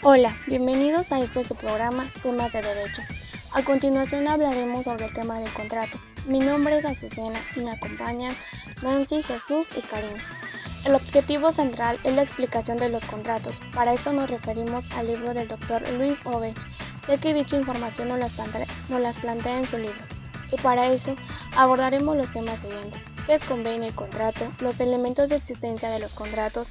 Hola, bienvenidos a este su programa Temas de Derecho. A continuación hablaremos sobre el tema de contratos. Mi nombre es Azucena y me acompañan Nancy, Jesús y Karim. El objetivo central es la explicación de los contratos. Para esto nos referimos al libro del Dr. Luis Ove, ya que dicha información nos las plantea en su libro. Y para eso abordaremos los temas siguientes: ¿qué es convenio y contrato?, los elementos de existencia de los contratos,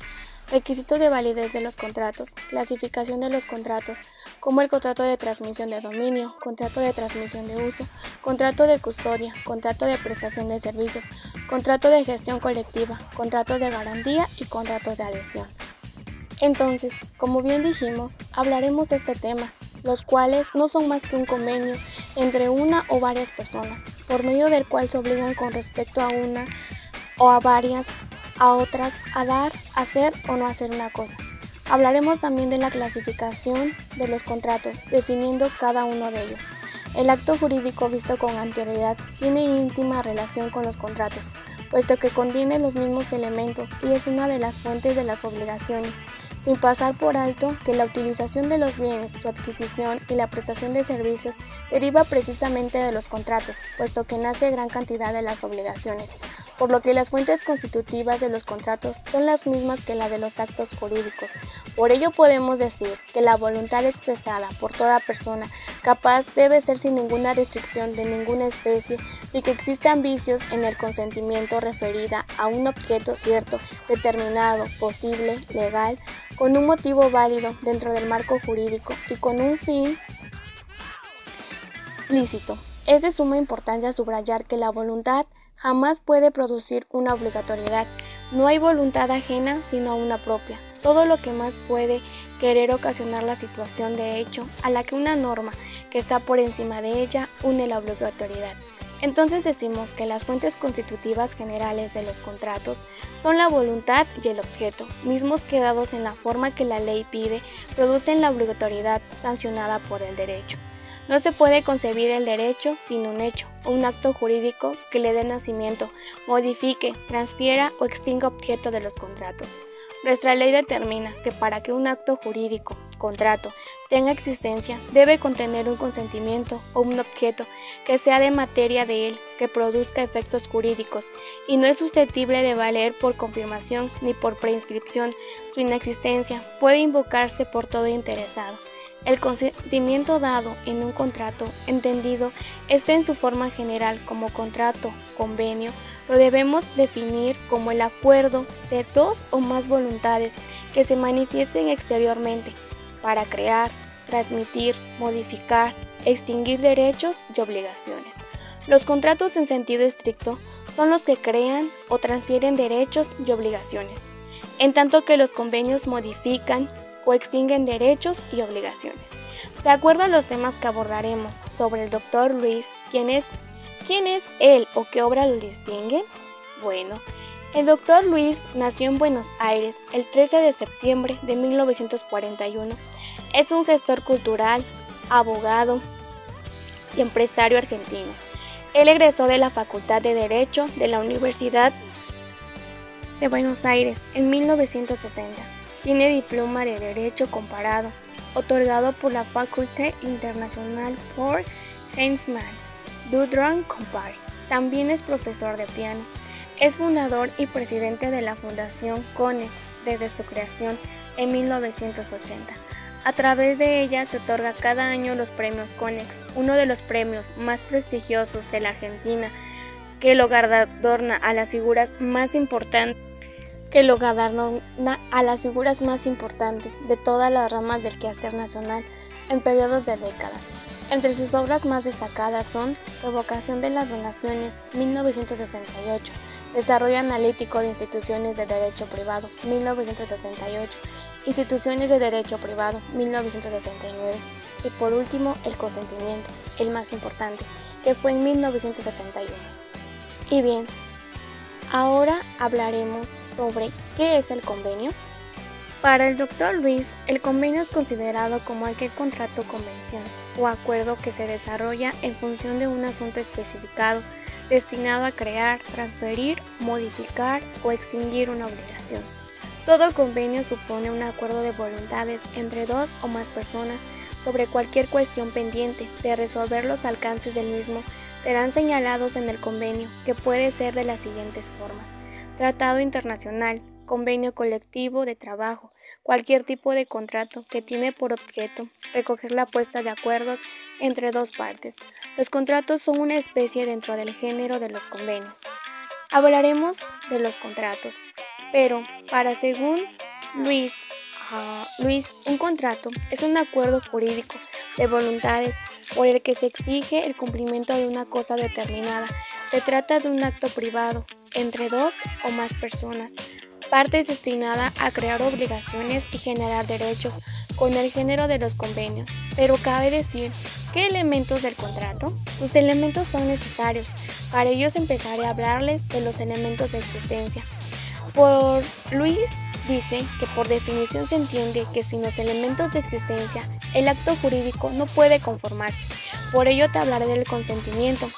requisitos de validez de los contratos, clasificación de los contratos, como el contrato de transmisión de dominio, contrato de transmisión de uso, contrato de custodia, contrato de prestación de servicios, contrato de gestión colectiva, contratos de garantía y contratos de adhesión. Entonces, como bien dijimos, hablaremos de este tema, los cuales no son más que un convenio entre una o varias personas, por medio del cual se obligan con respecto a una o a varias a otras a dar, hacer o no hacer una cosa. Hablaremos también de la clasificación de los contratos, definiendo cada uno de ellos. El acto jurídico visto con anterioridad tiene íntima relación con los contratos, puesto que contiene los mismos elementos y es una de las fuentes de las obligaciones, sin pasar por alto que la utilización de los bienes, su adquisición y la prestación de servicios deriva precisamente de los contratos, puesto que nace gran cantidad de las obligaciones, por lo que las fuentes constitutivas de los contratos son las mismas que la de los actos jurídicos. Por ello podemos decir que la voluntad expresada por toda persona capaz debe ser sin ninguna restricción de ninguna especie, sin que existan vicios en el consentimiento referida a un objeto cierto, determinado, posible, legal, con un motivo válido dentro del marco jurídico y con un fin lícito. Es de suma importancia subrayar que la voluntad jamás puede producir una obligatoriedad. No hay voluntad ajena sino una propia. Todo lo que más puede querer ocasionar la situación de hecho a la que una norma que está por encima de ella une la obligatoriedad. Entonces decimos que las fuentes constitutivas generales de los contratos son la voluntad y el objeto, mismos que dados en la forma que la ley pide, producen la obligatoriedad sancionada por el derecho. No se puede concebir el derecho sin un hecho, o un acto jurídico que le dé nacimiento, modifique, transfiera o extinga objeto de los contratos. Nuestra ley determina que para que un acto jurídico, contrato, tenga existencia, debe contener un consentimiento o un objeto que sea de materia de él, que produzca efectos jurídicos, y no es susceptible de valer por confirmación ni por prescripción. Su inexistencia puede invocarse por todo interesado. El consentimiento dado en un contrato, entendido este en su forma general como contrato, convenio, lo debemos definir como el acuerdo de dos o más voluntades que se manifiesten exteriormente para crear, transmitir, modificar, extinguir derechos y obligaciones. Los contratos en sentido estricto son los que crean o transfieren derechos y obligaciones, en tanto que los convenios modifican o extinguen derechos y obligaciones. De acuerdo a los temas que abordaremos sobre el Dr. Luis, ¿quién es él o qué obra lo distinguen? Bueno, el Dr. Luis nació en Buenos Aires el 13 de septiembre de 1941. Es un gestor cultural, abogado y empresario argentino. Él egresó de la Facultad de Derecho de la Universidad de Buenos Aires en 1960. Tiene diploma de Derecho Comparado, otorgado por la Faculté Internationale pour l'Enseignement du Droit Comparé. También es profesor de piano. Es fundador y presidente de la Fundación Konex desde su creación en 1980. A través de ella se otorga cada año los premios Konex, uno de los premios más prestigiosos de la Argentina, que lo galardona a las figuras más importantes de todas las ramas del quehacer nacional en periodos de décadas. Entre sus obras más destacadas son Revocación de las Donaciones, 1968, Desarrollo Analítico de Instituciones de Derecho Privado, 1968, Instituciones de Derecho Privado, 1969, y por último El Consentimiento, el más importante, que fue en 1971. Y bien, ahora hablaremos sobre qué es el convenio. Para el Dr. Luis, el convenio es considerado como aquel contrato, convención o acuerdo que se desarrolla en función de un asunto especificado, destinado a crear, transferir, modificar o extinguir una obligación. Todo convenio supone un acuerdo de voluntades entre dos o más personas sobre cualquier cuestión pendiente de resolver. Los alcances del mismo serán señalados en el convenio, que puede ser de las siguientes formas: tratado internacional, convenio colectivo de trabajo, cualquier tipo de contrato que tiene por objeto recoger la puesta de acuerdos entre dos partes. Los contratos son una especie dentro del género de los convenios. Hablaremos de los contratos, pero según Luis, un contrato es un acuerdo jurídico de voluntades por el que se exige el cumplimiento de una cosa determinada. Se trata de un acto privado entre dos o más personas, partes destinada a crear obligaciones y generar derechos con el género de los convenios. Pero cabe decir, ¿qué elementos del contrato? Sus elementos son necesarios. Para ellos empezaré a hablarles de los elementos de existencia. Por Luis dice que por definición se entiende que sin los elementos de existencia el acto jurídico no puede conformarse. Por ello te hablaré del consentimiento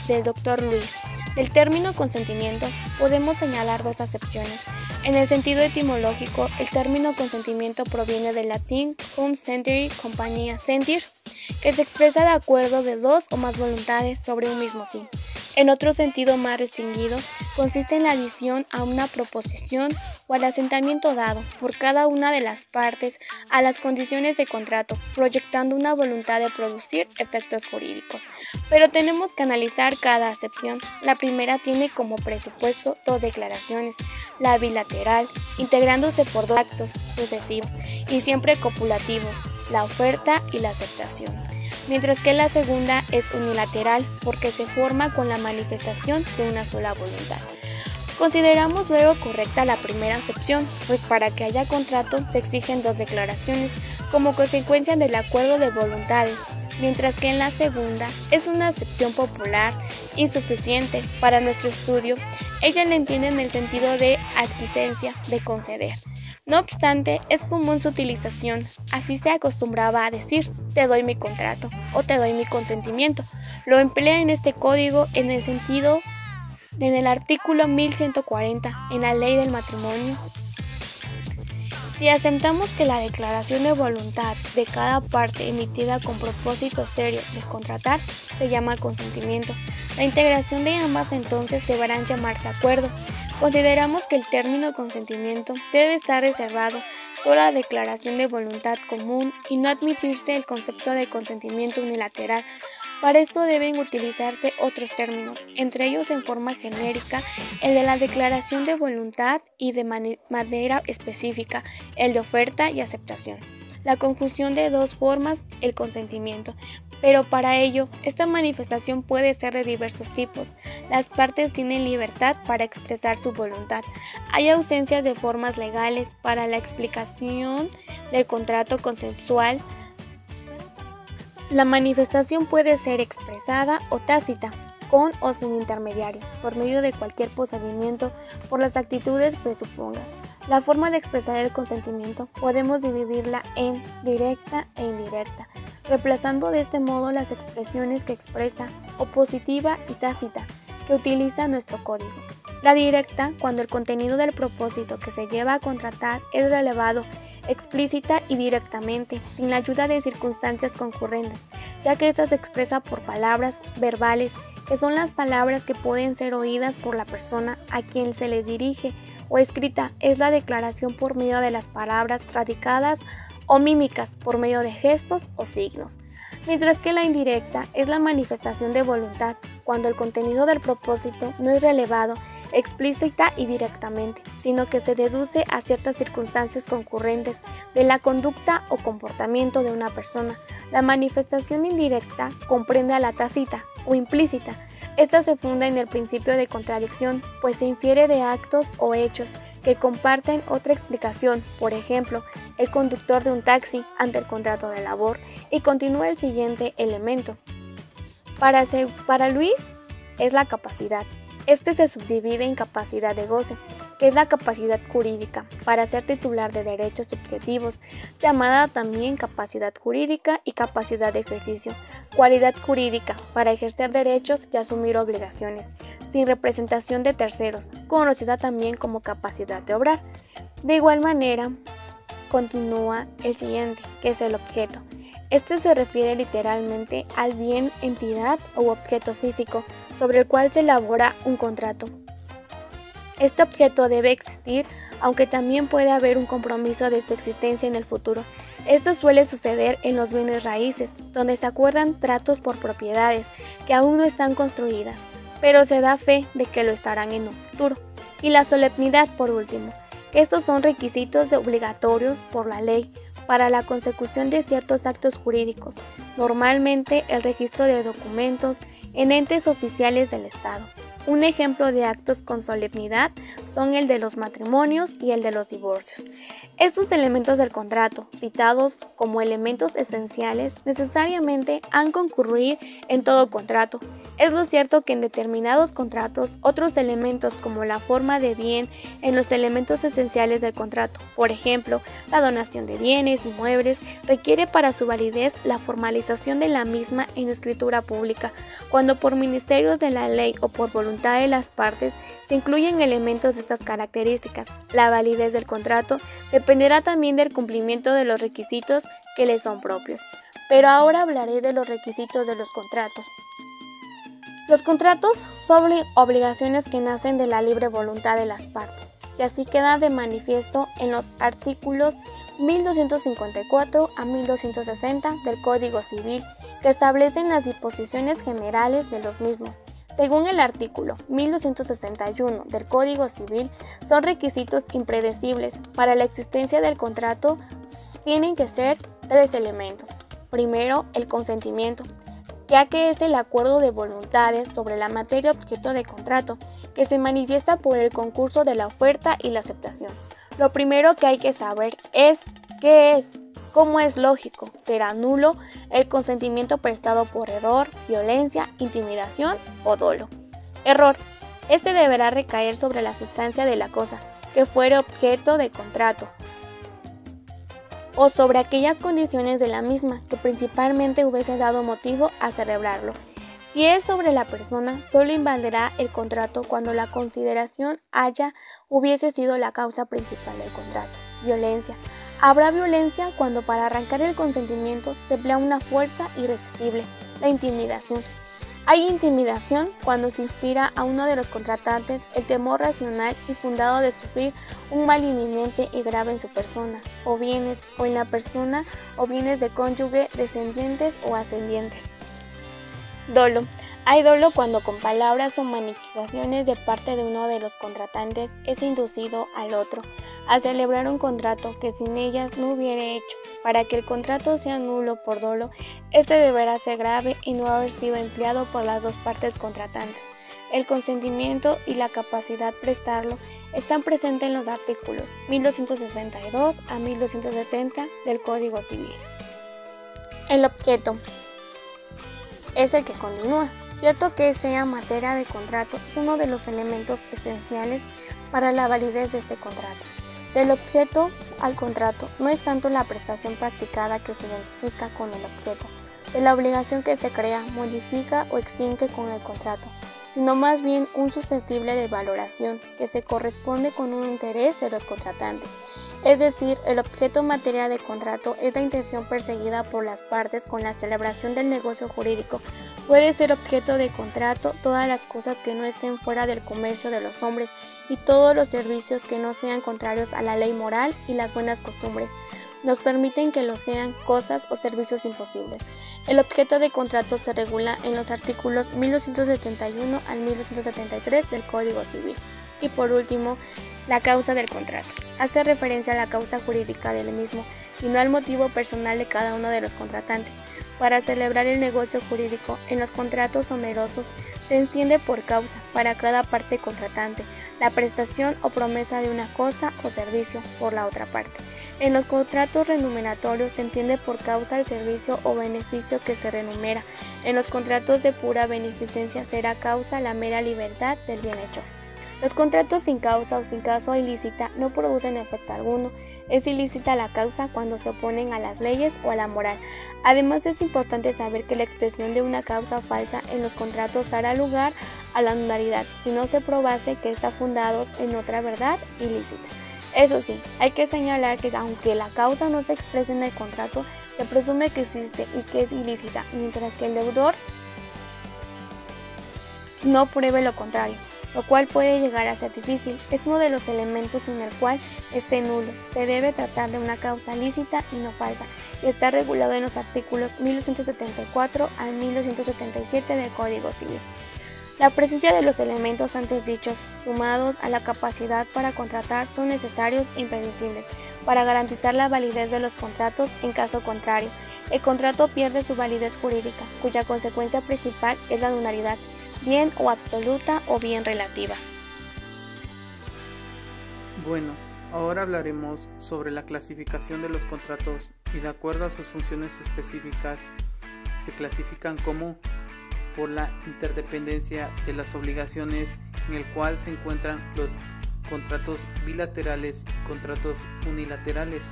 del Dr. Luis. Del término consentimiento podemos señalar dos acepciones. En el sentido etimológico, el término consentimiento proviene del latín cum sentiri, compañía sentir, que se expresa de acuerdo de dos o más voluntades sobre un mismo fin. En otro sentido más restringido, consiste en la adición a una proposición o al asentamiento dado por cada una de las partes a las condiciones de contrato, proyectando una voluntad de producir efectos jurídicos. Pero tenemos que analizar cada acepción. La primera tiene como presupuesto dos declaraciones: la bilateral, integrándose por dos actos sucesivos y siempre copulativos, la oferta y la aceptación, mientras que la segunda es unilateral porque se forma con la manifestación de una sola voluntad. Consideramos luego correcta la primera acepción, pues para que haya contrato se exigen dos declaraciones como consecuencia del acuerdo de voluntades, mientras que en la segunda es una acepción popular insuficiente para nuestro estudio. Ella la entiende en el sentido de aquiescencia, de conceder. No obstante, es común su utilización. Así se acostumbraba a decir: te doy mi contrato o te doy mi consentimiento. Lo emplea en este código en el artículo 1140 en la ley del matrimonio. Si aceptamos que la declaración de voluntad de cada parte emitida con propósito serio de contratar se llama consentimiento, la integración de ambas entonces deberán llamarse acuerdo. Consideramos que el término consentimiento debe estar reservado solo a la declaración de voluntad común y no admitirse el concepto de consentimiento unilateral. Para esto deben utilizarse otros términos, entre ellos en forma genérica el de la declaración de voluntad y de manera específica el de oferta y aceptación. La conjunción de dos formas el consentimiento, pero para ello esta manifestación puede ser de diversos tipos. Las partes tienen libertad para expresar su voluntad. Hay ausencia de formas legales para la explicación del contrato consensual. La manifestación puede ser expresada o tácita, con o sin intermediarios, por medio de cualquier procedimiento por las actitudes presupongan. La forma de expresar el consentimiento podemos dividirla en directa e indirecta, reemplazando de este modo las expresiones que expresa, o positiva y tácita, que utiliza nuestro código. La directa, cuando el contenido del propósito que se lleva a contratar es relevado explícita y directamente, sin la ayuda de circunstancias concurrentes, ya que ésta se expresa por palabras verbales, que son las palabras que pueden ser oídas por la persona a quien se les dirige, o escrita es la declaración por medio de las palabras radicadas o mímicas por medio de gestos o signos, mientras que la indirecta es la manifestación de voluntad, cuando el contenido del propósito no es relevado explícita y directamente, sino que se deduce a ciertas circunstancias concurrentes de la conducta o comportamiento de una persona. La manifestación indirecta comprende a la tácita o implícita. Esta se funda en el principio de contradicción, pues se infiere de actos o hechos que comparten otra explicación, por ejemplo, el conductor de un taxi ante el contrato de labor, y continúa el siguiente elemento. Para Luis es la capacidad. Este se subdivide en capacidad de goce, que es la capacidad jurídica para ser titular de derechos subjetivos, llamada también capacidad jurídica y capacidad de ejercicio. cualidad jurídica para ejercer derechos y asumir obligaciones, sin representación de terceros, conocida también como capacidad de obrar. De igual manera, continúa el siguiente, que es el objeto. Este se refiere literalmente al bien, entidad u objeto físico sobre el cual se elabora un contrato. Este objeto debe existir, aunque también puede haber un compromiso de su existencia en el futuro. Esto suele suceder en los bienes raíces, donde se acuerdan tratos por propiedades que aún no están construidas, pero se da fe de que lo estarán en un futuro. Y la solemnidad, por último, que estos son requisitos obligatorios por la ley para la consecución de ciertos actos jurídicos, normalmente el registro de documentos en entes oficiales del Estado. Un ejemplo de actos con solemnidad son el de los matrimonios y el de los divorcios. Estos elementos del contrato, citados como elementos esenciales, necesariamente han concurrir en todo contrato. Es lo cierto que en determinados contratos, otros elementos como la forma de bien en los elementos esenciales del contrato, por ejemplo, la donación de bienes y muebles, requiere para su validez la formalización de la misma en escritura pública, cuando por ministerios de la ley o por voluntad de las partes se incluyen elementos de estas características. La validez del contrato dependerá también del cumplimiento de los requisitos que le son propios. Pero ahora hablaré de los requisitos de los contratos. Los contratos son obligaciones que nacen de la libre voluntad de las partes, y así queda de manifiesto en los artículos 1254 a 1260 del Código Civil, que establecen las disposiciones generales de los mismos. Según el artículo 1261 del Código Civil, son requisitos impredecibles. Para la existencia del contrato tienen que ser 3 elementos. Primero, el consentimiento, ya que es el acuerdo de voluntades sobre la materia objeto de contrato, que se manifiesta por el concurso de la oferta y la aceptación. Lo primero que hay que saber es qué es. Como es lógico, será nulo el consentimiento prestado por error, violencia, intimidación o dolo. Error. Este deberá recaer sobre la sustancia de la cosa que fuere objeto de contrato o sobre aquellas condiciones de la misma que principalmente hubiese dado motivo a celebrarlo. Si es sobre la persona, solo invalidará el contrato cuando la consideración hubiese sido la causa principal del contrato. Violencia. Habrá violencia cuando para arrancar el consentimiento se emplea una fuerza irresistible, la intimidación. Hay intimidación cuando se inspira a uno de los contratantes el temor racional y fundado de sufrir un mal inminente y grave en su persona, o bienes, o en la persona, o bienes de cónyuge, descendientes o ascendientes. Dolo. Hay dolo cuando con palabras o manifestaciones de parte de uno de los contratantes es inducido al otro a celebrar un contrato que sin ellas no hubiera hecho. Para que el contrato sea nulo por dolo, este deberá ser grave y no haber sido empleado por las dos partes contratantes. El consentimiento y la capacidad de prestarlo están presentes en los artículos 1262 a 1270 del Código Civil. El objeto es el que continúa. Cierto que sea materia de contrato es uno de los elementos esenciales para la validez de este contrato. Del objeto al contrato no es tanto la prestación practicada que se identifica con el objeto, de la obligación que se crea, modifica o extingue con el contrato, sino más bien un susceptible de valoración que se corresponde con un interés de los contratantes. Es decir, el objeto materia de contrato es la intención perseguida por las partes con la celebración del negocio jurídico. Puede ser objeto de contrato todas las cosas que no estén fuera del comercio de los hombres y todos los servicios que no sean contrarios a la ley moral y las buenas costumbres. Nos permiten que lo sean cosas o servicios imposibles. El objeto de contrato se regula en los artículos 1271 al 1273 del Código Civil. Y por último, la causa del contrato. Hace referencia a la causa jurídica del mismo y no al motivo personal de cada uno de los contratantes. Para celebrar el negocio jurídico en los contratos onerosos se entiende por causa, para cada parte contratante, la prestación o promesa de una cosa o servicio por la otra parte. En los contratos remuneratorios se entiende por causa el servicio o beneficio que se remunera. En los contratos de pura beneficencia será causa la mera libertad del bienhechor. Los contratos sin causa o sin causa ilícita no producen efecto alguno. Es ilícita la causa cuando se oponen a las leyes o a la moral. Además, es importante saber que la expresión de una causa falsa en los contratos dará lugar a la nulidad si no se probase que está fundados en otra verdad ilícita. Eso sí, hay que señalar que aunque la causa no se exprese en el contrato, se presume que existe y que es ilícita, mientras que el deudor no pruebe lo contrario, lo cual puede llegar a ser difícil. Es uno de los elementos sin el cual esté nulo. Se debe tratar de una causa lícita y no falsa, y está regulado en los artículos 1274 al 1277 del Código Civil. La presencia de los elementos antes dichos, sumados a la capacidad para contratar, son necesarios e imprescindibles para garantizar la validez de los contratos. En caso contrario, el contrato pierde su validez jurídica, cuya consecuencia principal es la nulidad, bien o absoluta o bien relativa. Bueno, ahora hablaremos sobre la clasificación de los contratos y de acuerdo a sus funciones específicas se clasifican como por la interdependencia de las obligaciones, en el cual se encuentran los contratos bilaterales y contratos unilaterales.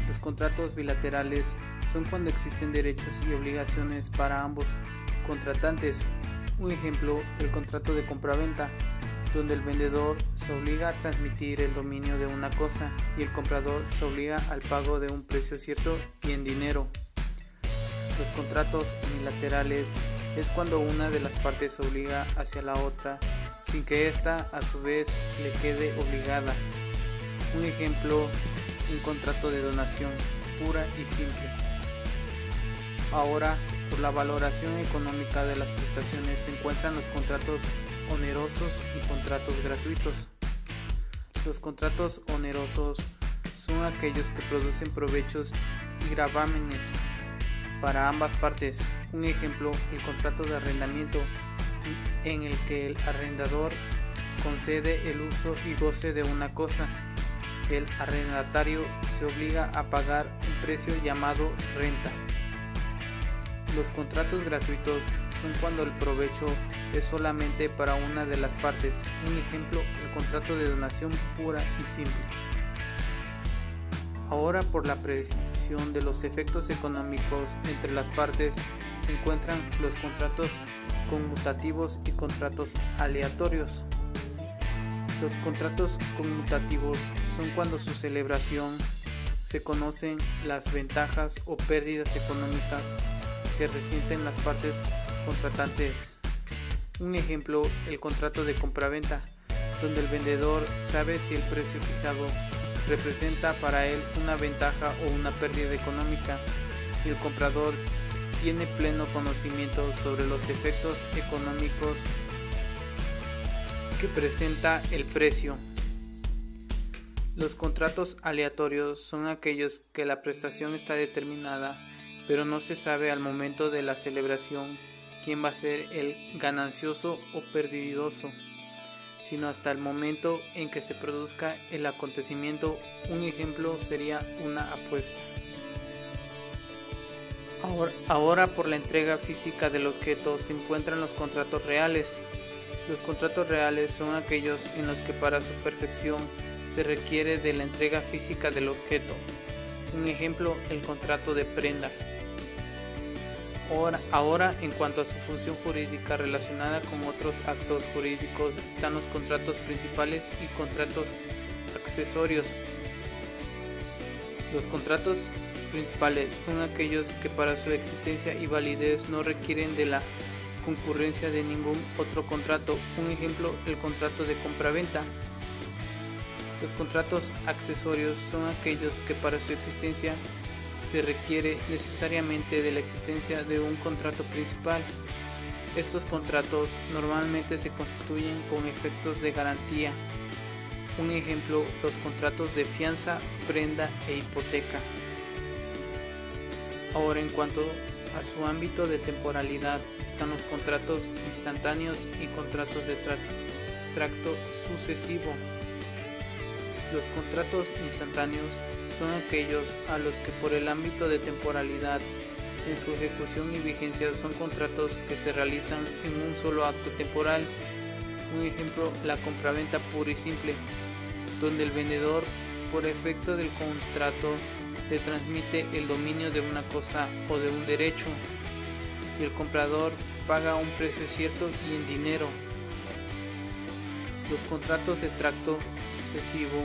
Los contratos bilaterales son cuando existen derechos y obligaciones para ambos contratantes. Un ejemplo, el contrato de compraventa, donde el vendedor se obliga a transmitir el dominio de una cosa y el comprador se obliga al pago de un precio cierto y en dinero. Los contratos unilaterales es cuando una de las partes se obliga hacia la otra sin que ésta a su vez le quede obligada. Un ejemplo, un contrato de donación pura y simple. Ahora, por la valoración económica de las prestaciones se encuentran los contratos onerosos y contratos gratuitos. Los contratos onerosos son aquellos que producen provechos y gravámenes para ambas partes. Un ejemplo, el contrato de arrendamiento, en el que el arrendador concede el uso y goce de una cosa. El arrendatario se obliga a pagar un precio llamado renta. Los contratos gratuitos son cuando el provecho es solamente para una de las partes. Un ejemplo, el contrato de donación pura y simple. Ahora, por la previsión de los efectos económicos entre las partes, se encuentran los contratos conmutativos y contratos aleatorios. Los contratos conmutativos son cuando su celebración se conocen las ventajas o pérdidas económicas que resienten las partes contratantes. Un ejemplo, el contrato de compraventa, donde el vendedor sabe si el precio fijado representa para él una ventaja o una pérdida económica y el comprador tiene pleno conocimiento sobre los efectos económicos que presenta el precio. Los contratos aleatorios son aquellos que la prestación está determinada, pero no se sabe al momento de la celebración quién va a ser el ganancioso o perdidoso, sino hasta el momento en que se produzca el acontecimiento. Un ejemplo sería una apuesta. Ahora por la entrega física del objeto se encuentran los contratos reales. Los contratos reales son aquellos en los que para su perfección se requiere de la entrega física del objeto. Un ejemplo, el contrato de prenda. Ahora, en cuanto a su función jurídica relacionada con otros actos jurídicos, están los contratos principales y contratos accesorios. Los contratos principales son aquellos que para su existencia y validez no requieren de la concurrencia de ningún otro contrato. Un ejemplo, el contrato de compraventa. Los contratos accesorios son aquellos que para su existencia se requiere necesariamente de la existencia de un contrato principal. Estos contratos normalmente se constituyen con efectos de garantía. Un ejemplo, los contratos de fianza, prenda e hipoteca. Ahora, en cuanto a su ámbito de temporalidad, están los contratos instantáneos y contratos de tracto sucesivo. Los contratos instantáneos son aquellos a los que por el ámbito de temporalidad en su ejecución y vigencia son contratos que se realizan en un solo acto temporal. Un ejemplo, la compraventa pura y simple, donde el vendedor, por efecto del contrato, le transmite el dominio de una cosa o de un derecho, y el comprador paga un precio cierto y en dinero. Los contratos de tracto sucesivo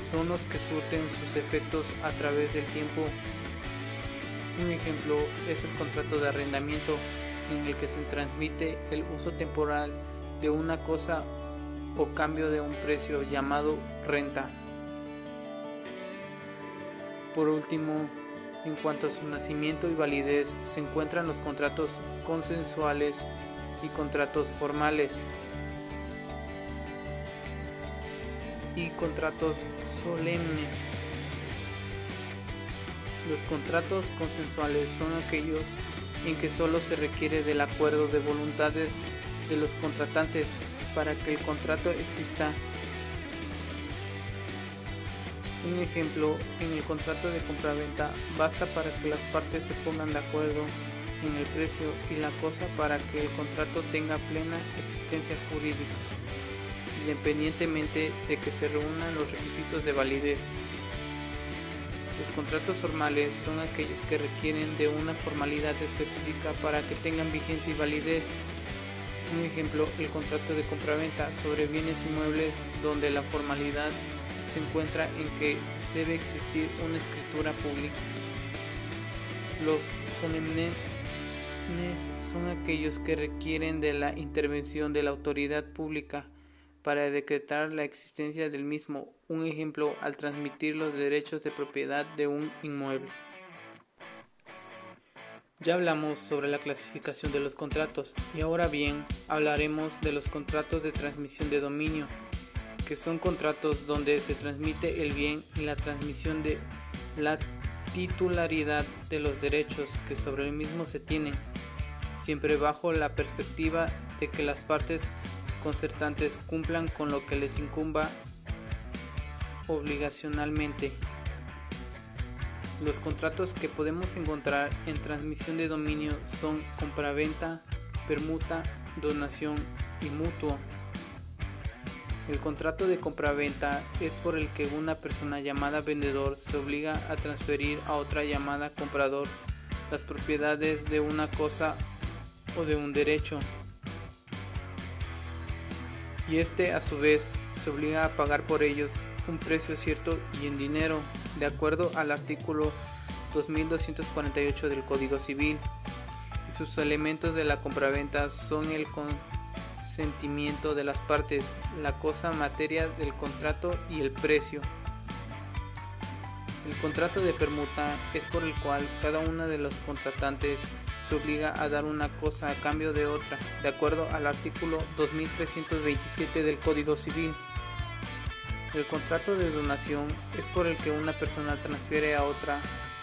son los que surten sus efectos a través del tiempo. Un ejemplo es el contrato de arrendamiento, en el que se transmite el uso temporal de una cosa o cambio de un precio llamado renta. Por último, en cuanto a su nacimiento y validez, se encuentran los contratos consensuales y contratos formales y contratos solemnes. Los contratos consensuales son aquellos en que solo se requiere del acuerdo de voluntades de los contratantes para que el contrato exista. Un ejemplo, en el contrato de compraventa basta para que las partes se pongan de acuerdo en el precio y la cosa para que el contrato tenga plena existencia jurídica, independientemente de que se reúnan los requisitos de validez. Los contratos formales son aquellos que requieren de una formalidad específica para que tengan vigencia y validez. Un ejemplo, el contrato de compraventa sobre bienes inmuebles, donde la formalidad se encuentra en que debe existir una escritura pública. Los solemnes son aquellos que requieren de la intervención de la autoridad pública para decretar la existencia del mismo. Un ejemplo, al transmitir los derechos de propiedad de un inmueble. Ya hablamos sobre la clasificación de los contratos y ahora bien hablaremos de los contratos de transmisión de dominio, que son contratos donde se transmite el bien y la transmisión de la titularidad de los derechos que sobre el mismo se tienen, siempre bajo la perspectiva de que las partes concertantes cumplan con lo que les incumba obligacionalmente. Los contratos que podemos encontrar en transmisión de dominio son compraventa, permuta, donación y mutuo. El contrato de compraventa es por el que una persona llamada vendedor se obliga a transferir a otra llamada comprador las propiedades de una cosa o de un derecho, y este a su vez se obliga a pagar por ellos un precio cierto y en dinero, de acuerdo al artículo 2248 del Código Civil, y sus elementos de la compraventa son el consentimiento de las partes, la cosa materia del contrato y el precio. El contrato de permuta es por el cual cada uno de los contratantes se obliga a dar una cosa a cambio de otra, de acuerdo al artículo 2327 del Código Civil. El contrato de donación es por el que una persona transfiere a otra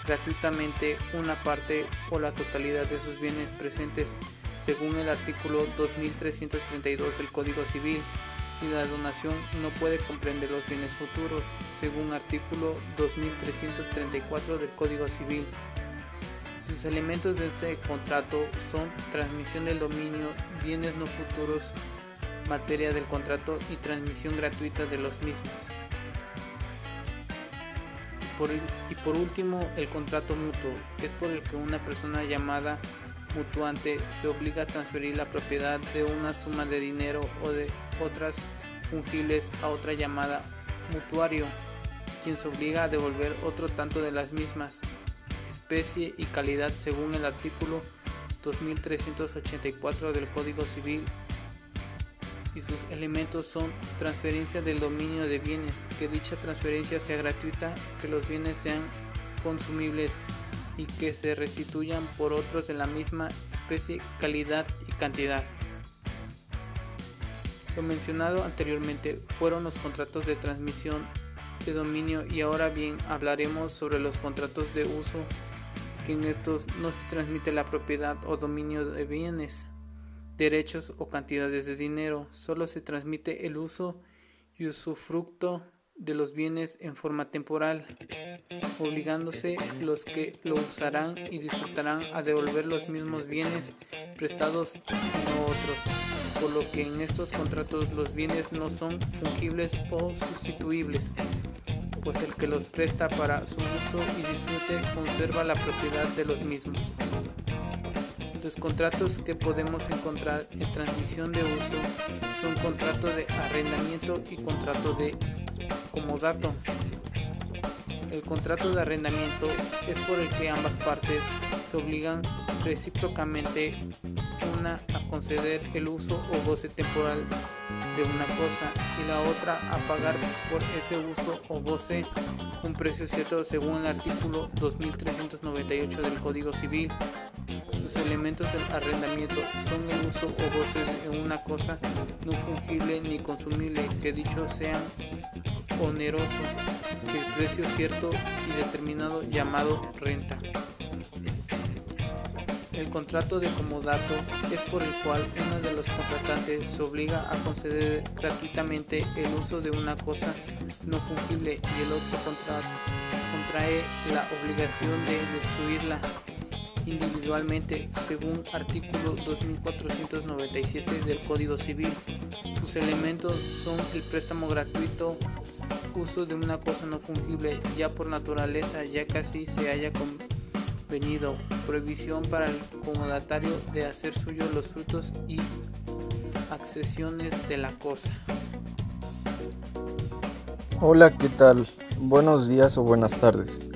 gratuitamente una parte o la totalidad de sus bienes presentes, según el artículo 2332 del Código Civil, y la donación no puede comprender los bienes futuros, según artículo 2334 del Código Civil. Sus elementos de este contrato son transmisión del dominio, bienes no futuros, materia del contrato y transmisión gratuita de los mismos. Por último, el contrato mutuo es por el que una persona llamada mutuante se obliga a transferir la propiedad de una suma de dinero o de otras fungibles a otra llamada mutuario, quien se obliga a devolver otro tanto de las mismas, especie y calidad, según el artículo 2384 del Código Civil, y sus elementos son transferencia del dominio de bienes, que dicha transferencia sea gratuita, que los bienes sean consumibles y que se restituyan por otros de la misma especie, calidad y cantidad. Lo mencionado anteriormente fueron los contratos de transmisión de dominio, y ahora bien hablaremos sobre los contratos de uso, que en estos no se transmite la propiedad o dominio de bienes, derechos o cantidades de dinero, solo se transmite el uso y usufructo de los bienes en forma temporal, obligándose los que lo usarán y disfrutarán a devolver los mismos bienes prestados a otros. por lo que en estos contratos los bienes no son fungibles o sustituibles, pues el que los presta para su uso y disfrute conserva la propiedad de los mismos. Los contratos que podemos encontrar en transmisión de uso son contrato de arrendamiento y contrato de comodato. El contrato de arrendamiento es por el que ambas partes se obligan recíprocamente, una a conceder el uso o goce temporal de una cosa y la otra a pagar por ese uso o goce un precio cierto según el artículo 2398 del Código Civil. Los elementos del arrendamiento son el uso o goce de una cosa no fungible ni consumible, que dicho sea oneroso, el precio cierto y determinado llamado renta. El contrato de comodato es por el cual uno de los contratantes se obliga a conceder gratuitamente el uso de una cosa no fungible y el otro contrae la obligación de destruirla individualmente según artículo 2497 del Código Civil. Sus elementos son el préstamo gratuito, uso de una cosa no fungible ya por naturaleza, ya casi se haya convenido, prohibición para el comodatario de hacer suyo los frutos y accesiones de la cosa. Hola, ¿qué tal? Buenos días o buenas tardes.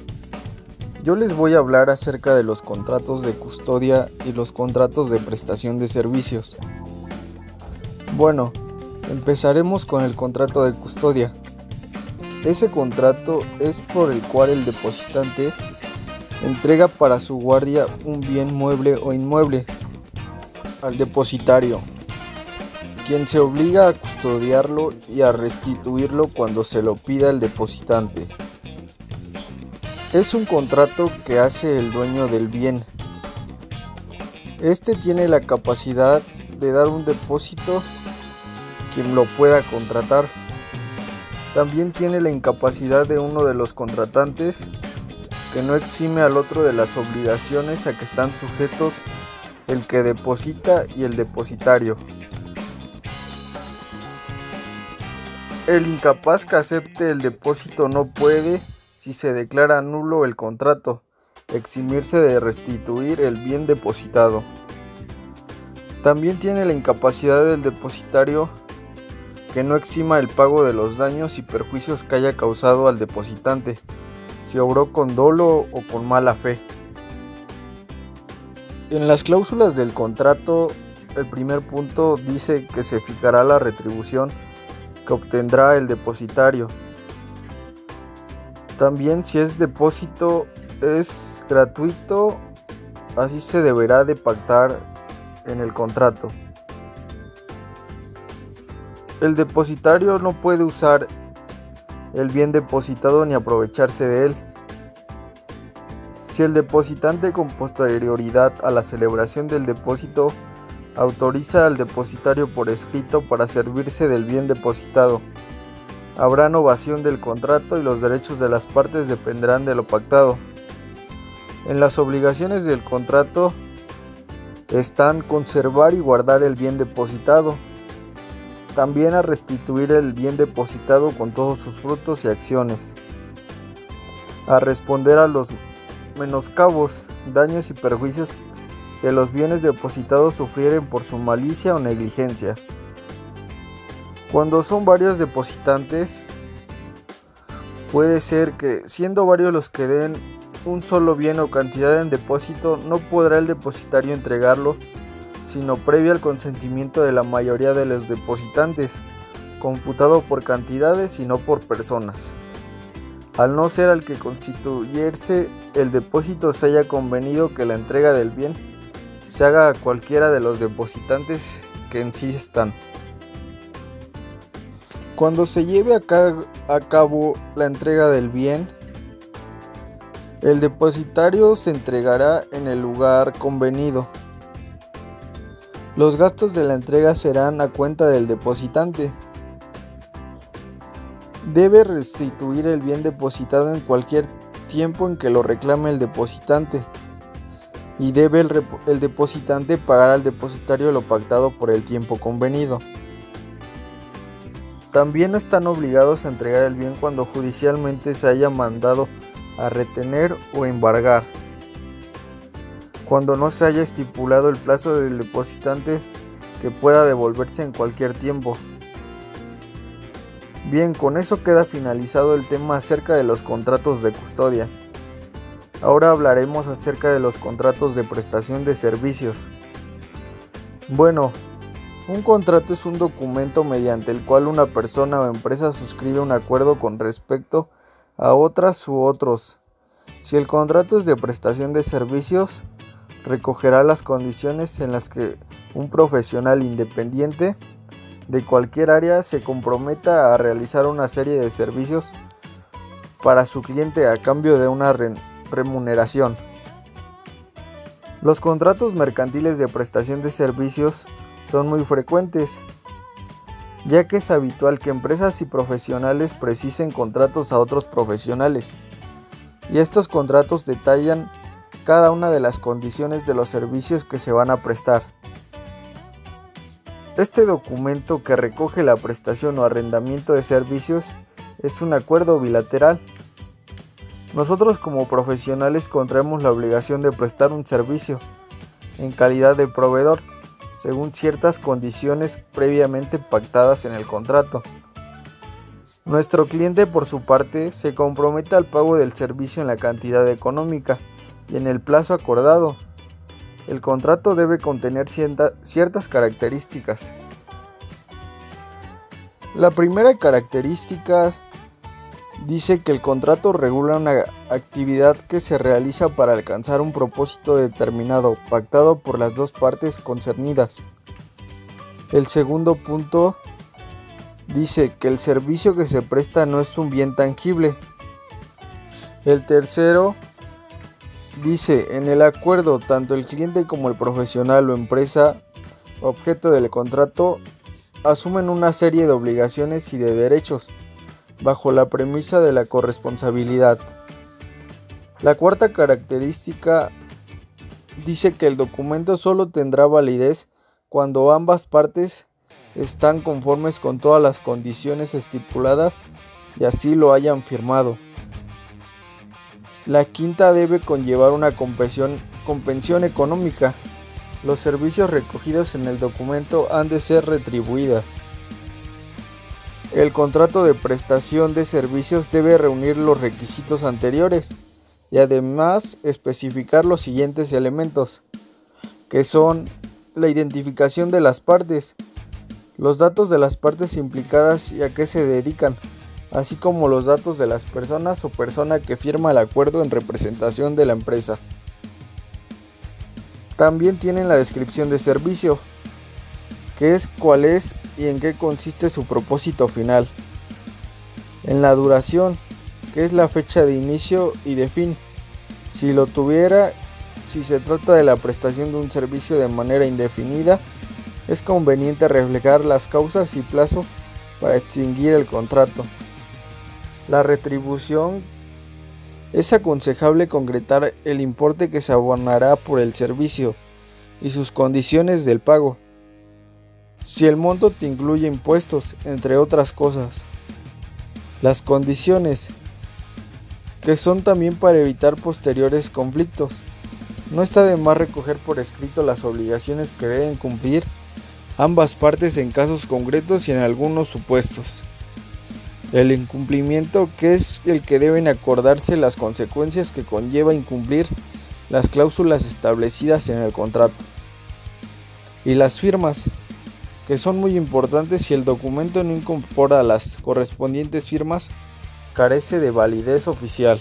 Yo les voy a hablar acerca de los contratos de custodia y los contratos de prestación de servicios. Bueno, empezaremos con el contrato de custodia. Ese contrato es por el cual el depositante entrega para su guardia un bien mueble o inmueble al depositario, quien se obliga a custodiarlo y a restituirlo cuando se lo pida el depositante. Es un contrato que hace el dueño del bien. Este tiene la capacidad de dar un depósito quien lo pueda contratar. También tiene la incapacidad de uno de los contratantes, que no exime al otro de las obligaciones a que están sujetos el que deposita y el depositario. El incapaz que acepte el depósito no puede, si se declara nulo el contrato, eximirse de restituir el bien depositado. También tiene la incapacidad del depositario que no exima el pago de los daños y perjuicios que haya causado al depositante, si obró con dolo o con mala fe. En las cláusulas del contrato, el primer punto dice que se fijará la retribución que obtendrá el depositario. También, si es depósito es gratuito, así se deberá de pactar en el contrato. El depositario no puede usar el bien depositado ni aprovecharse de él. Si el depositante con posterioridad a la celebración del depósito autoriza al depositario por escrito para servirse del bien depositado, habrá novación del contrato y los derechos de las partes dependerán de lo pactado. En las obligaciones del contrato están conservar y guardar el bien depositado, también a restituir el bien depositado con todos sus frutos y acciones, a responder a los menoscabos, daños y perjuicios que los bienes depositados sufrieren por su malicia o negligencia. Cuando son varios depositantes, puede ser que, siendo varios los que den un solo bien o cantidad en depósito, no podrá el depositario entregarlo, sino previo al consentimiento de la mayoría de los depositantes, computado por cantidades y no por personas. Al no ser al que constituyese el depósito se haya convenido que la entrega del bien se haga a cualquiera de los depositantes que en sí están. Cuando se lleve a cabo la entrega del bien, el depositario se entregará en el lugar convenido. Los gastos de la entrega serán a cuenta del depositante. Debe restituir el bien depositado en cualquier tiempo en que lo reclame el depositante. y debe el depositante pagar al depositario lo pactado por el tiempo convenido. También no están obligados a entregar el bien cuando judicialmente se haya mandado a retener o embargar, cuando no se haya estipulado el plazo del depositante que pueda devolverse en cualquier tiempo. Bien, con eso queda finalizado el tema acerca de los contratos de custodia. Ahora hablaremos acerca de los contratos de prestación de servicios. Bueno, un contrato es un documento mediante el cual una persona o empresa suscribe un acuerdo con respecto a otras u otros. Si el contrato es de prestación de servicios, recogerá las condiciones en las que un profesional independiente de cualquier área se comprometa a realizar una serie de servicios para su cliente a cambio de una remuneración. Los contratos mercantiles de prestación de servicios son muy frecuentes, ya que es habitual que empresas y profesionales precisen contratos a otros profesionales, y estos contratos detallan cada una de las condiciones de los servicios que se van a prestar. Este documento que recoge la prestación o arrendamiento de servicios es un acuerdo bilateral. Nosotros como profesionales contraemos la obligación de prestar un servicio en calidad de proveedor, según ciertas condiciones previamente pactadas en el contrato. Nuestro cliente, por su parte, se compromete al pago del servicio en la cantidad económica y en el plazo acordado. El contrato debe contener ciertas características. La primera característica dice que el contrato regula una actividad que se realiza para alcanzar un propósito determinado, pactado por las dos partes concernidas. El segundo punto dice que el servicio que se presta no es un bien tangible. El tercero dice, en el acuerdo, tanto el cliente como el profesional o empresa objeto del contrato asumen una serie de obligaciones y de derechos, bajo la premisa de la corresponsabilidad. La cuarta característica dice que el documento solo tendrá validez cuando ambas partes están conformes con todas las condiciones estipuladas y así lo hayan firmado. La quinta debe conllevar una compensación económica. Los servicios recogidos en el documento han de ser retribuidas. El contrato de prestación de servicios debe reunir los requisitos anteriores y además especificar los siguientes elementos, que son la identificación de las partes, los datos de las partes implicadas y a qué se dedican, así como los datos de las personas o persona que firma el acuerdo en representación de la empresa. También tienen la descripción de servicio, que es cuál es y en qué consiste su propósito final. En la duración, que es la fecha de inicio y de fin, si lo tuviera, si se trata de la prestación de un servicio de manera indefinida, es conveniente reflejar las causas y plazo para extinguir el contrato. La retribución, es aconsejable concretar el importe que se abonará por el servicio y sus condiciones del pago, si el monto te incluye impuestos, entre otras cosas. Las condiciones, que son también para evitar posteriores conflictos. No está de más recoger por escrito las obligaciones que deben cumplir ambas partes en casos concretos y en algunos supuestos. El incumplimiento, que es el que deben acordarse las consecuencias que conlleva incumplir las cláusulas establecidas en el contrato. Y las firmas, que son muy importantes. Si el documento no incorpora las correspondientes firmas, carece de validez oficial.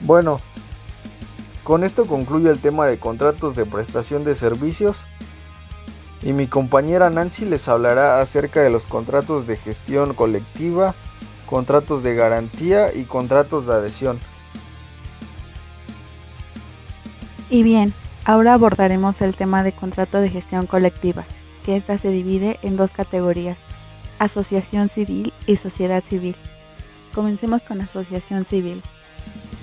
Bueno, con esto concluye el tema de contratos de prestación de servicios y mi compañera Nancy les hablará acerca de los contratos de gestión colectiva, contratos de garantía y contratos de adhesión. Y bien, ahora abordaremos el tema de contrato de gestión colectiva, que ésta se divide en dos categorías, asociación civil y sociedad civil. Comencemos con asociación civil.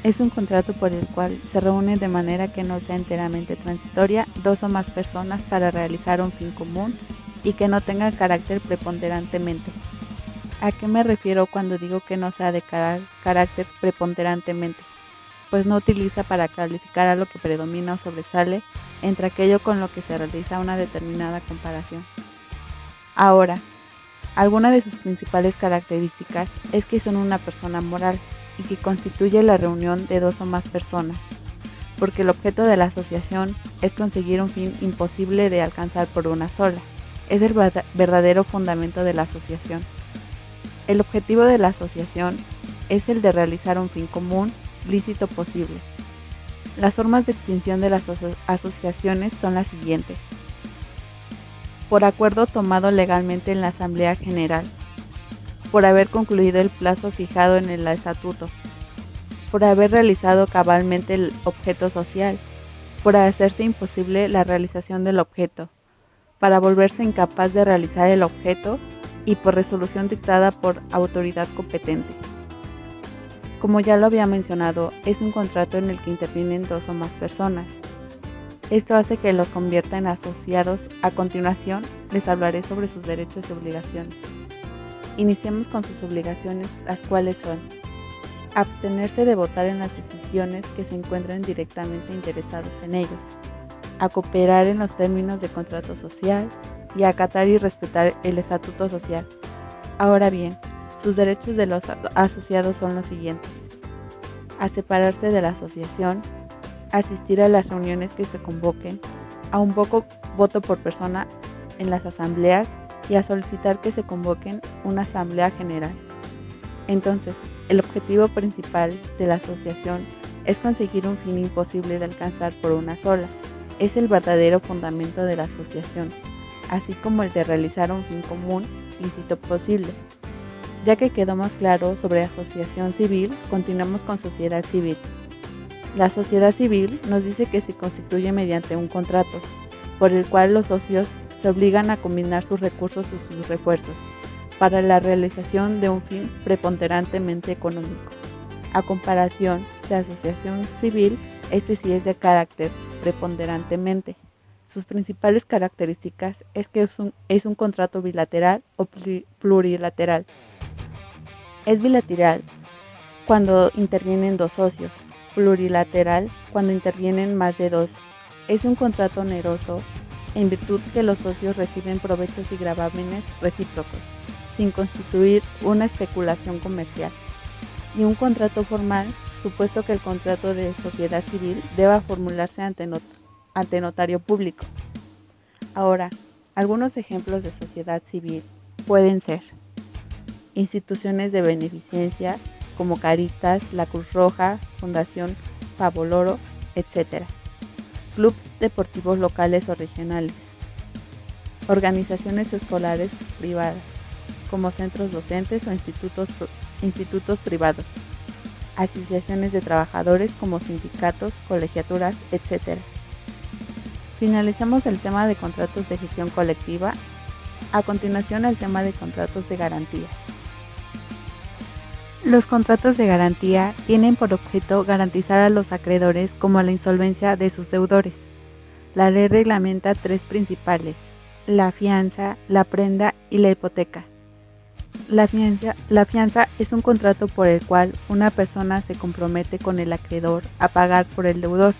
es un contrato por el cual se reúnen de manera que no sea enteramente transitoria dos o más personas para realizar un fin común y que no tenga carácter preponderantemente. ¿A qué me refiero cuando digo que no sea de carácter preponderantemente? Pues no utiliza para calificar a lo que predomina o sobresale entre aquello con lo que se realiza una determinada comparación. Ahora, alguna de sus principales características es que son una persona moral y que constituye la reunión de dos o más personas, porque el objeto de la asociación es conseguir un fin imposible de alcanzar por una sola. Es el verdadero fundamento de la asociación. El objetivo de la asociación es el de realizar un fin común, lícito posible. Las formas de extinción de las asociaciones son las siguientes: por acuerdo tomado legalmente en la Asamblea General, por haber concluido el plazo fijado en el estatuto, por haber realizado cabalmente el objeto social, por hacerse imposible la realización del objeto, para volverse incapaz de realizar el objeto y por resolución dictada por autoridad competente. Como ya lo había mencionado, es un contrato en el que intervienen dos o más personas. Esto hace que los convierta en asociados. A continuación, les hablaré sobre sus derechos y obligaciones. Iniciemos con sus obligaciones, las cuales son: abstenerse de votar en las decisiones que se encuentren directamente interesados en ellos, a cooperar en los términos de contrato social y a acatar y respetar el estatuto social. Ahora bien, sus derechos de los asociados son los siguientes: a separarse de la asociación, asistir a las reuniones que se convoquen, a un voto por persona en las asambleas y a solicitar que se convoquen una asamblea general. Entonces, el objetivo principal de la asociación es conseguir un fin imposible de alcanzar por una sola. Es el verdadero fundamento de la asociación, así como el de realizar un fin común, lícito posible. Ya que quedó más claro sobre asociación civil, continuamos con sociedad civil. La sociedad civil nos dice que se constituye mediante un contrato, por el cual los socios se obligan a combinar sus recursos y sus refuerzos para la realización de un fin preponderantemente económico. A comparación de asociación civil, este sí es de carácter preponderantemente. Sus principales características es que es un contrato bilateral o plurilateral. Es bilateral cuando intervienen dos socios, plurilateral cuando intervienen más de dos. Es un contrato oneroso en virtud que los socios reciben provechos y gravámenes recíprocos, sin constituir una especulación comercial. Y un contrato formal, supuesto que el contrato de sociedad civil deba formularse ante notario público. Ahora, algunos ejemplos de sociedad civil pueden ser instituciones de beneficencia como Caritas, la Cruz Roja, Fundación Favoloro, etc. Clubes deportivos locales o regionales. Organizaciones escolares privadas, como centros docentes o institutos privados. Asociaciones de trabajadores como sindicatos, colegiaturas, etc. Finalizamos el tema de contratos de gestión colectiva. A continuación, el tema de contratos de garantía. Los contratos de garantía tienen por objeto garantizar a los acreedores como la insolvencia de sus deudores. La ley reglamenta tres principales: la fianza, la prenda y la hipoteca. La fianza es un contrato por el cual una persona se compromete con el acreedor a pagar por el deudor.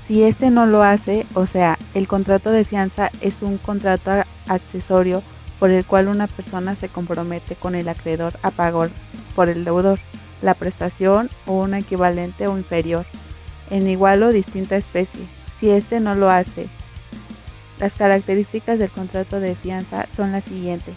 Si éste no lo hace, o sea, el contrato de fianza es un contrato accesorio por el cual una persona se compromete con el acreedor a pagar por el deudor la prestación o un equivalente o inferior, en igual o distinta especie. Si éste no lo hace, las características del contrato de fianza son las siguientes: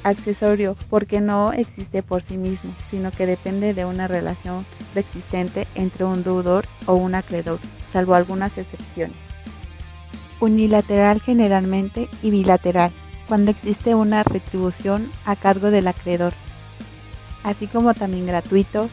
accesorio, porque no existe por sí mismo, sino que depende de una relación preexistente entre un deudor o un acreedor, salvo algunas excepciones. Unilateral generalmente y bilateral, cuando existe una retribución a cargo del acreedor, así como también gratuito.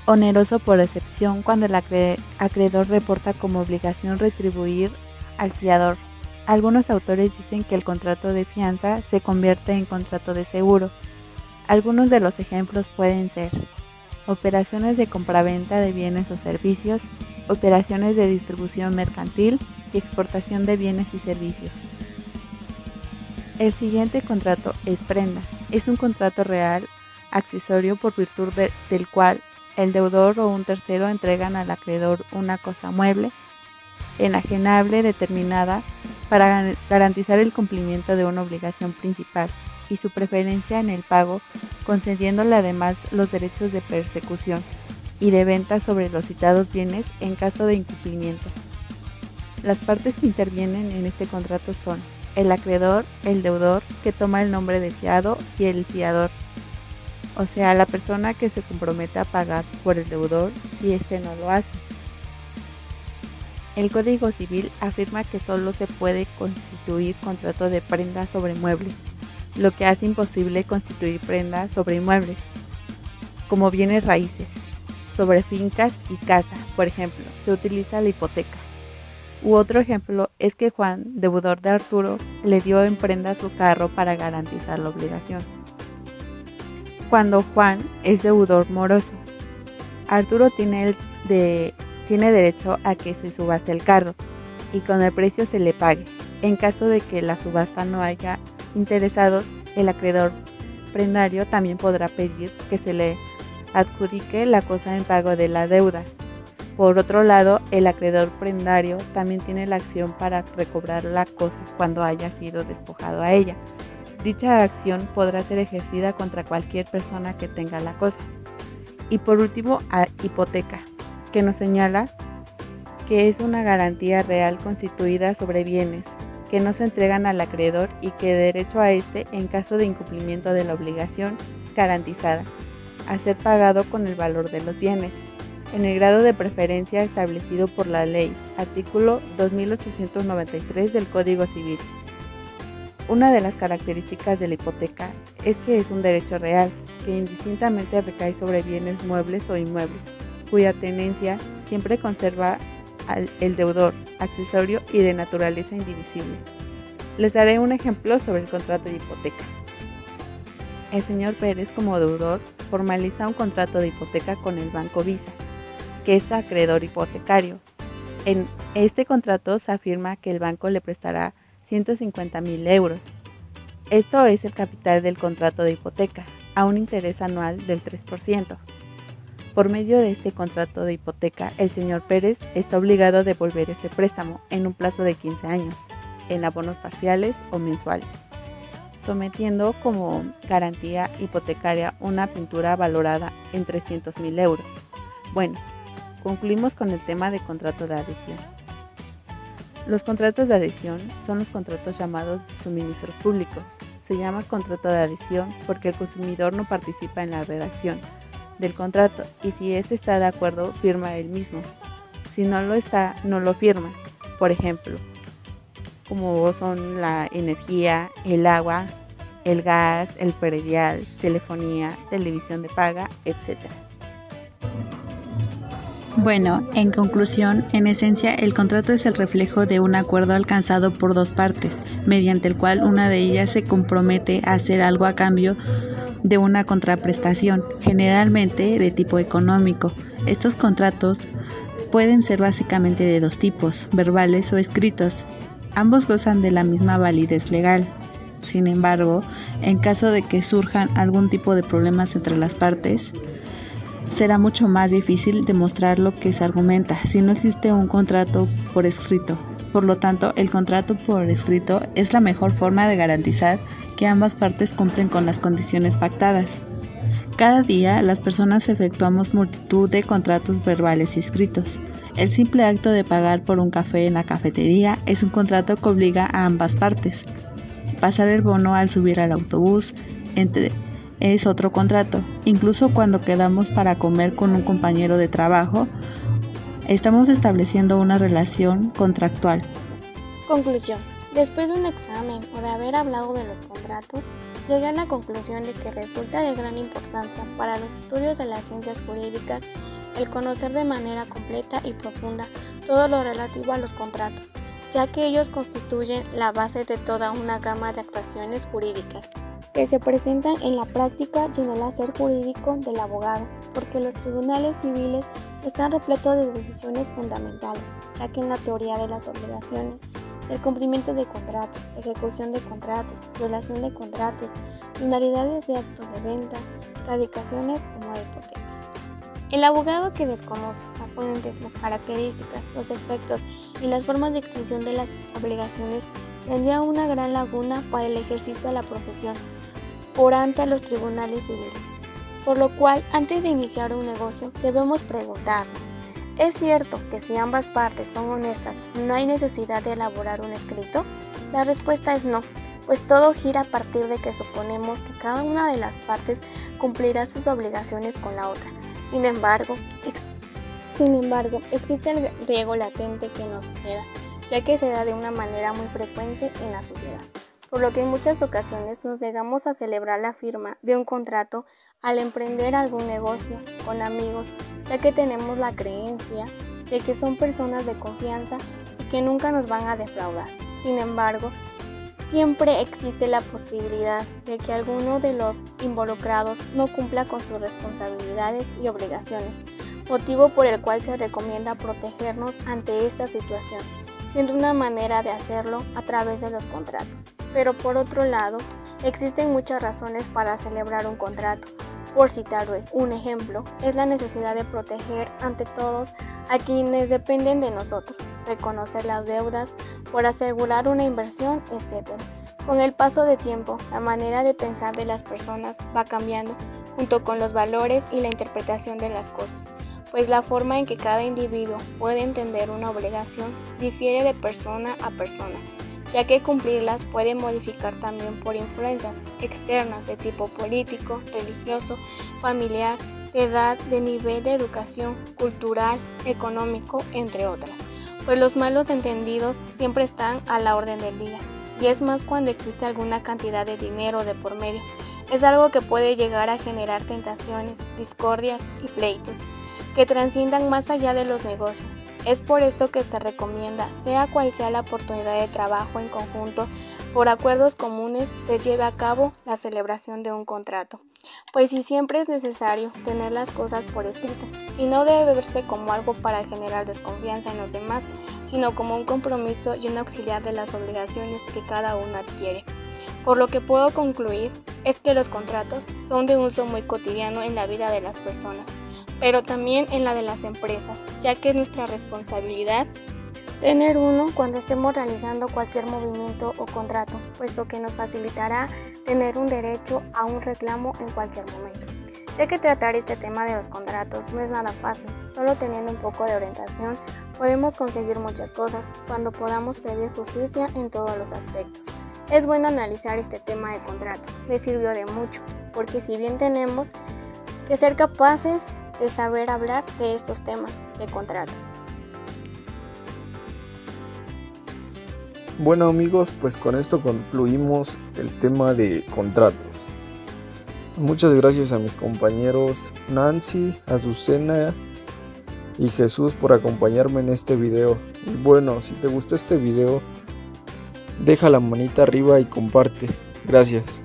Oneroso por excepción, cuando el acreedor reporta como obligación retribuir al fiador. Algunos autores dicen que el contrato de fianza se convierte en contrato de seguro. Algunos de los ejemplos pueden ser operaciones de compraventa de bienes o servicios, operaciones de distribución mercantil y exportación de bienes y servicios. El siguiente contrato es prenda. Es un contrato real, accesorio por virtud del cual el deudor o un tercero entregan al acreedor una cosa mueble, enajenable, determinada para garantizar el cumplimiento de una obligación principal y su preferencia en el pago, concediéndole además los derechos de persecución y de venta sobre los citados bienes en caso de incumplimiento. Las partes que intervienen en este contrato son el acreedor, el deudor, que toma el nombre de fiado, y el fiador, o sea, la persona que se compromete a pagar por el deudor si éste no lo hace. El Código Civil afirma que solo se puede constituir contrato de prenda sobre muebles, lo que hace imposible constituir prenda sobre inmuebles, como bienes raíces, sobre fincas y casa. Por ejemplo, se utiliza la hipoteca. U otro ejemplo es que Juan, deudor de Arturo, le dio en prenda su carro para garantizar la obligación. Cuando Juan es deudor moroso, Arturo tiene derecho a que se subaste el carro y con el precio se le pague. En caso de que la subasta no haya interesados, el acreedor prendario también podrá pedir que se le adjudique la cosa en pago de la deuda. Por otro lado, el acreedor prendario también tiene la acción para recobrar la cosa cuando haya sido despojado a ella. Dicha acción podrá ser ejercida contra cualquier persona que tenga la cosa. Y por último, hipoteca, que nos señala que es una garantía real constituida sobre bienes que no se entregan al acreedor y que de derecho a éste en caso de incumplimiento de la obligación garantizada, a ser pagado con el valor de los bienes, en el grado de preferencia establecido por la ley, artículo 2893 del Código Civil. Una de las características de la hipoteca es que es un derecho real, que indistintamente recae sobre bienes muebles o inmuebles, cuya tenencia siempre conserva el deudor, accesorio y de naturaleza indivisible. Les daré un ejemplo sobre el contrato de hipoteca. El señor Pérez, como deudor, formaliza un contrato de hipoteca con el Banco Visa, que es acreedor hipotecario. En este contrato se afirma que el banco le prestará 150.000 euros. Esto es el capital del contrato de hipoteca, a un interés anual del 3%. Por medio de este contrato de hipoteca, el señor Pérez está obligado a devolver este préstamo en un plazo de 15 años, en abonos parciales o mensuales, sometiendo como garantía hipotecaria una pintura valorada en 300.000 euros. Bueno, concluimos con el tema de contrato de adhesión. Los contratos de adhesión son los contratos llamados de suministros públicos. Se llama contrato de adhesión porque el consumidor no participa en la redacción del contrato y si éste está de acuerdo, firma él mismo. Si no lo está, no lo firma. Por ejemplo, como son la energía, el agua, el gas, el predial, telefonía, televisión de paga, etc. Bueno, en conclusión, en esencia, el contrato es el reflejo de un acuerdo alcanzado por dos partes, mediante el cual una de ellas se compromete a hacer algo a cambio de una contraprestación, generalmente de tipo económico. Estos contratos pueden ser básicamente de dos tipos, verbales o escritos. Ambos gozan de la misma validez legal. Sin embargo, en caso de que surjan algún tipo de problemas entre las partes, será mucho más difícil demostrar lo que se argumenta si no existe un contrato por escrito. Por lo tanto, el contrato por escrito es la mejor forma de garantizar que ambas partes cumplen con las condiciones pactadas. Cada día, las personas efectuamos multitud de contratos verbales y escritos. El simple acto de pagar por un café en la cafetería es un contrato que obliga a ambas partes. Pasar el bono al subir al autobús es otro contrato. Incluso cuando quedamos para comer con un compañero de trabajo, estamos estableciendo una relación contractual. Conclusión. Después de un examen o de haber hablado de los contratos, llegué a la conclusión de que resulta de gran importancia para los estudios de las ciencias jurídicas el conocer de manera completa y profunda todo lo relativo a los contratos, ya que ellos constituyen la base de toda una gama de actuaciones jurídicas. que se presentan en la práctica y en el hacer jurídico del abogado, porque los tribunales civiles están repletos de decisiones fundamentales, ya que en la teoría de las obligaciones, del cumplimiento de contratos, de ejecución de contratos, violación de contratos, finalidades de actos de venta, radicaciones como de hipotecas. El abogado que desconoce las fuentes, las características, los efectos y las formas de extinción de las obligaciones tendría una gran laguna para el ejercicio de la profesión por ante los tribunales civiles. Por lo cual, antes de iniciar un negocio, debemos preguntarnos, ¿es cierto que si ambas partes son honestas, no hay necesidad de elaborar un escrito? La respuesta es no, pues todo gira a partir de que suponemos que cada una de las partes cumplirá sus obligaciones con la otra. Sin embargo, existe el riesgo latente que no suceda, ya que se da de una manera muy frecuente en la sociedad, por lo que en muchas ocasiones nos negamos a celebrar la firma de un contrato al emprender algún negocio con amigos, ya que tenemos la creencia de que son personas de confianza y que nunca nos van a defraudar. Sin embargo, siempre existe la posibilidad de que alguno de los involucrados no cumpla con sus responsabilidades y obligaciones, motivo por el cual se recomienda protegernos ante esta situación, siendo una manera de hacerlo a través de los contratos. Pero por otro lado, existen muchas razones para celebrar un contrato. Por citar un ejemplo, es la necesidad de proteger ante todos a quienes dependen de nosotros, reconocer las deudas, por asegurar una inversión, etc. Con el paso de tiempo, la manera de pensar de las personas va cambiando, junto con los valores y la interpretación de las cosas, pues la forma en que cada individuo puede entender una obligación difiere de persona a persona, ya que cumplirlas puede modificar también por influencias externas de tipo político, religioso, familiar, de edad, de nivel de educación, cultural, económico, entre otras. Pues los malos entendidos siempre están a la orden del día, y es más cuando existe alguna cantidad de dinero de por medio. Es algo que puede llegar a generar tentaciones, discordias y pleitos que trasciendan más allá de los negocios. Es por esto que se recomienda, sea cual sea la oportunidad de trabajo en conjunto, por acuerdos comunes se lleve a cabo la celebración de un contrato, pues si siempre es necesario tener las cosas por escrito, y no debe verse como algo para generar desconfianza en los demás, sino como un compromiso y un auxiliar de las obligaciones que cada uno adquiere. Por lo que puedo concluir es que los contratos son de uso muy cotidiano en la vida de las personas, pero también en la de las empresas, ya que es nuestra responsabilidad tener uno cuando estemos realizando cualquier movimiento o contrato, puesto que nos facilitará tener un derecho a un reclamo en cualquier momento. Ya que tratar este tema de los contratos no es nada fácil, solo teniendo un poco de orientación podemos conseguir muchas cosas cuando podamos pedir justicia en todos los aspectos. Es bueno analizar este tema de contratos, me sirvió de mucho, porque si bien tenemos que ser capaces de saber hablar de estos temas de contratos. Bueno amigos, pues con esto concluimos el tema de contratos. Muchas gracias a mis compañeros Nancy, Azucena y Jesús por acompañarme en este video. Y bueno, si te gustó este video, deja la manita arriba y comparte. Gracias.